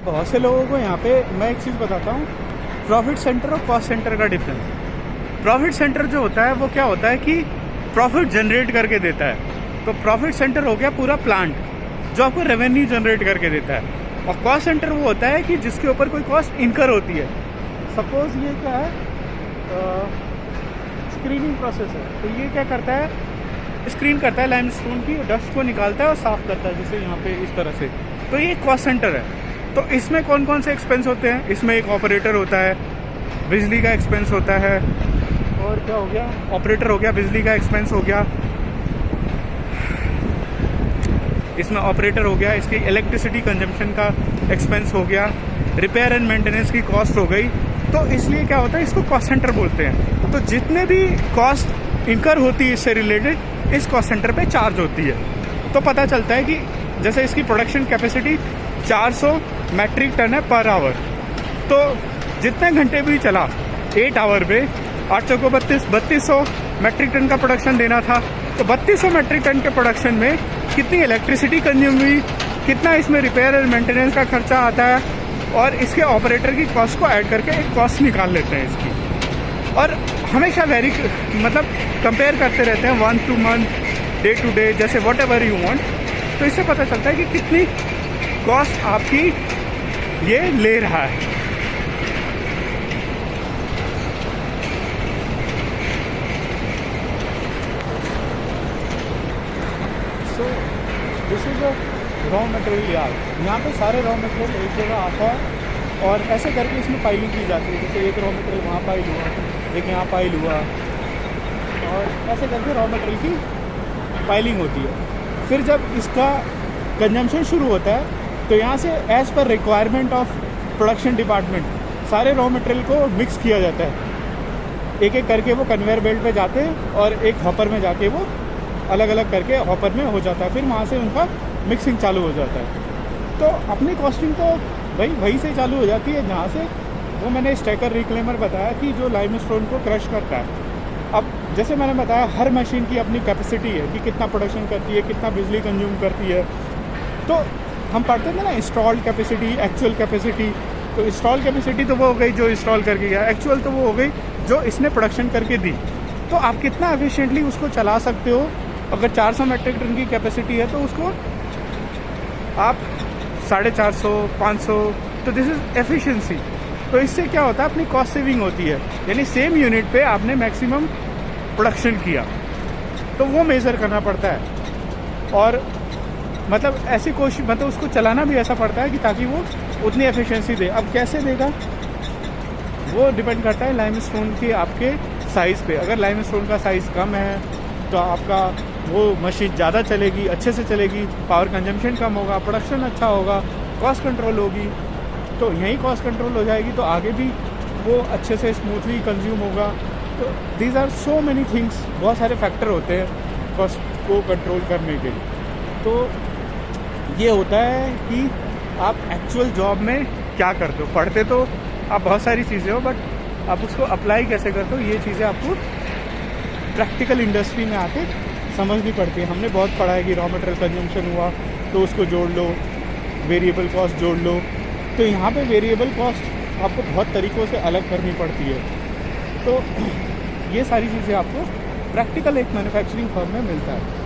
बहुत से लोगों को यहाँ पे मैं एक चीज़ बताता हूँ, प्रॉफिट सेंटर और कॉस्ट सेंटर का डिफरेंस। प्रॉफिट सेंटर जो होता है वो क्या होता है कि प्रॉफिट जनरेट करके देता है। तो प्रॉफिट सेंटर हो गया पूरा प्लांट जो आपको रेवेन्यू जनरेट करके देता है, और कॉस्ट सेंटर वो होता है कि जिसके ऊपर कोई कॉस्ट इनकर होती है। सपोज ये क्या है, स्क्रीनिंग प्रोसेस है, तो ये क्या करता है, स्क्रीन करता है लाइमस्टोन की, डस्ट को निकालता है और साफ़ करता है, जैसे यहाँ पे इस तरह से। तो ये कॉस्ट सेंटर है। तो इसमें कौन कौन से एक्सपेंस होते हैं? इसमें एक ऑपरेटर होता है, बिजली का एक्सपेंस होता है, और क्या हो गया, ऑपरेटर हो गया, बिजली का एक्सपेंस हो गया, इसमें ऑपरेटर हो गया, इसकी इलेक्ट्रिसिटी कंजम्पशन का एक्सपेंस हो गया, रिपेयर एंड मेंटेनेंस की कॉस्ट हो गई। तो इसलिए क्या होता है, इसको कॉस्ट सेंटर बोलते हैं। तो जितने भी कॉस्ट इनकर होती है इससे रिलेटेड, इस कॉस्ट सेंटर पे चार्ज होती है। तो पता चलता है कि जैसे इसकी प्रोडक्शन कैपेसिटी 400 मैट्रिक टन है पर आवर, तो जितने घंटे भी चला 8 आवर पे 8 चौको 3200 मैट्रिक टन का प्रोडक्शन देना था। तो 3200 मैट्रिक टन के प्रोडक्शन में कितनी इलेक्ट्रिसिटी कंज्यूम हुई, कितना इसमें रिपेयर एंड मेंटेनेंस का खर्चा आता है, और इसके ऑपरेटर की कॉस्ट को ऐड करके एक कॉस्ट निकाल लेते हैं इसकी। और हमेशा मतलब कंपेयर करते रहते हैं month to month, day to day, जैसे वॉट एवर यू वांट। तो इससे पता चलता है कि कितनी कॉस्ट आपकी ये ले रहा है। So this is a raw material yard. यहाँ पे सारे रॉ मटेरियल एक जगह आता है और ऐसे करके इसमें पाइलिंग की जाती है। जैसे एक रॉ मटेरियल वहाँ पाइल हुआ, एक यहाँ पाइल हुआ, और ऐसे करके रॉ मटेरियल की पाइलिंग होती है। फिर जब इसका कंजम्पशन शुरू होता है तो यहाँ से as per requirement of production department सारे रॉ मटेरियल को मिक्स किया जाता है। एक एक करके वो कन्वेयर बेल्ट पे जाते हैं और एक हॉपर में जाके वो अलग अलग करके हॉपर में हो जाता है। फिर वहाँ से उनका मिक्सिंग चालू हो जाता है। तो अपनी कॉस्टिंग तो भाई वहीं से चालू हो जाती है जहाँ से वो मैंने स्टैकर रिक्लेमर बताया कि जो लाइमस्टोन को क्रश करता है। अब जैसे मैंने बताया हर मशीन की अपनी कैपेसिटी है कि कितना प्रोडक्शन करती है, कितना बिजली कंज्यूम करती है। तो हम पढ़ते थे ना इंस्टॉल्ड कैपेसिटी, एक्चुअल कैपेसिटी। तो इंस्टॉल कैपेसिटी तो वो हो गई जो इंस्टॉल करके गया, एक्चुअल तो वो हो गई जो इसने प्रोडक्शन करके दी। तो आप कितना एफिशिएंटली उसको चला सकते हो। अगर 400 मैट्रिक टन की कैपेसिटी है तो उसको आप 450, 500, तो दिस इज़ एफिशिएंसी। तो इससे क्या होता है, अपनी कॉस्ट सेविंग होती है, यानी सेम यूनिट पे आपने मैक्सिमम प्रोडक्शन किया। तो वो मेज़र करना पड़ता है, और मतलब ऐसी कोशिश, मतलब उसको चलाना भी ऐसा पड़ता है कि ताकि वो उतनी एफिशिएंसी दे। अब कैसे देगा वो डिपेंड करता है लाइमस्टोन के आपके साइज़ पे। अगर लाइमस्टोन का साइज़ कम है तो आपका वो मशीन ज़्यादा चलेगी, अच्छे से चलेगी, पावर कंजम्पशन कम होगा, प्रोडक्शन अच्छा होगा, कॉस्ट कंट्रोल होगी। तो यहीं कॉस्ट कंट्रोल हो जाएगी तो आगे भी वो अच्छे से स्मूथली कंज्यूम होगा। तो these are so many things, बहुत सारे फैक्टर होते हैं कॉस्ट को कंट्रोल करने के। तो ये होता है कि आप एक्चुअल जॉब में क्या करते हो। पढ़ते तो आप बहुत सारी चीज़ें हो, बट आप उसको अप्लाई कैसे करते हो, ये चीज़ें आपको प्रैक्टिकल इंडस्ट्री में आके समझनी पड़ती है। हमने बहुत पढ़ा है कि रॉ मटेरियल कंजम्पशन हुआ तो उसको जोड़ लो, वेरिएबल कॉस्ट जोड़ लो। तो यहाँ पे वेरिएबल कॉस्ट आपको बहुत तरीक़ों से अलग करनी पड़ती है। तो ये सारी चीज़ें आपको प्रैक्टिकल एक मैन्युफैक्चरिंग फर्म में मिलता है।